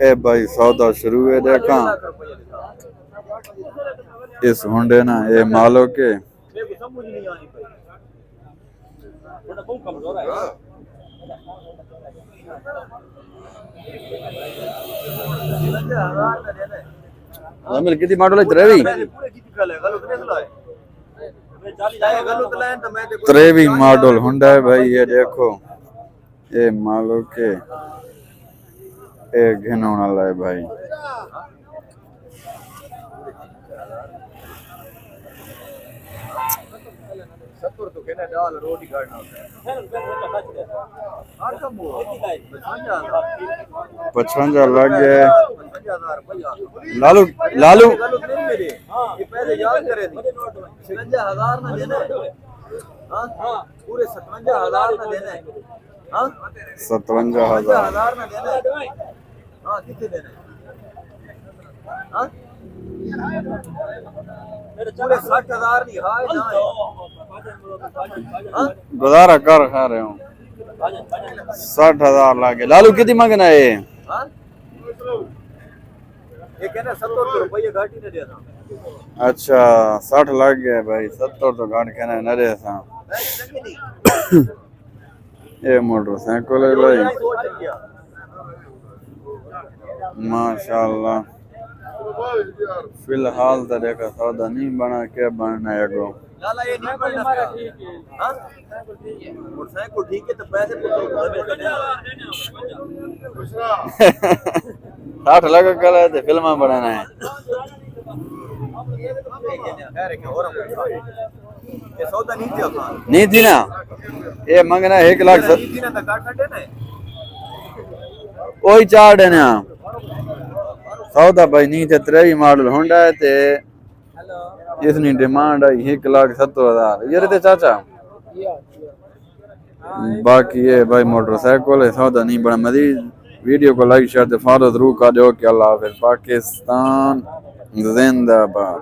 ए भाई सौदा शुरू है देखा इस होंडे ना ये मालो के आमिर कितनी मॉडल है त्रेवी मॉडल होंडा है भाई ये देखो ये मालो के ये घिनौना वाला है भाई पचवंजा लग गए लालू लालू पूरे 57,000 ना देना है 57,000 ना देना है हाँ कितने देना है पूरे 60,000 नहीं हाय ना गुजारा कर खा रहे हूँ 60,000 लागे लालू कितनी मांगना है ये कहना 70 रुपये घाटी ने देना अच्छा 60 लाग गया भाई 70 तो घाट कहना न दे सा ये मोटरसाइकिल है भाई माशाल्लाह फिलहाल तो देखा सौदा नहीं बना के बनना है गो लाला ये नहीं बनना हां मोटरसाइकिल ठीक है तो पैसे 60 लगा कर थे फिल्म बनाना है ये सौदा नहीं था नहीं थी ना ये मंगना 1,00,000 वही 4 देने सौदा भाई नहीं थे 23 मॉडल होंडा है ते इसनी डिमांड है 1,70,000 ये रहते चाचा बाकी ये भाई मोटरसाइकिल है सौदा नहीं बड़ा मजीद वीडियो को लाइक शेयर फॉलो जरूर कर दो कि अल्लाह हाफिज़ पाकिस्तान जिंदाबाद।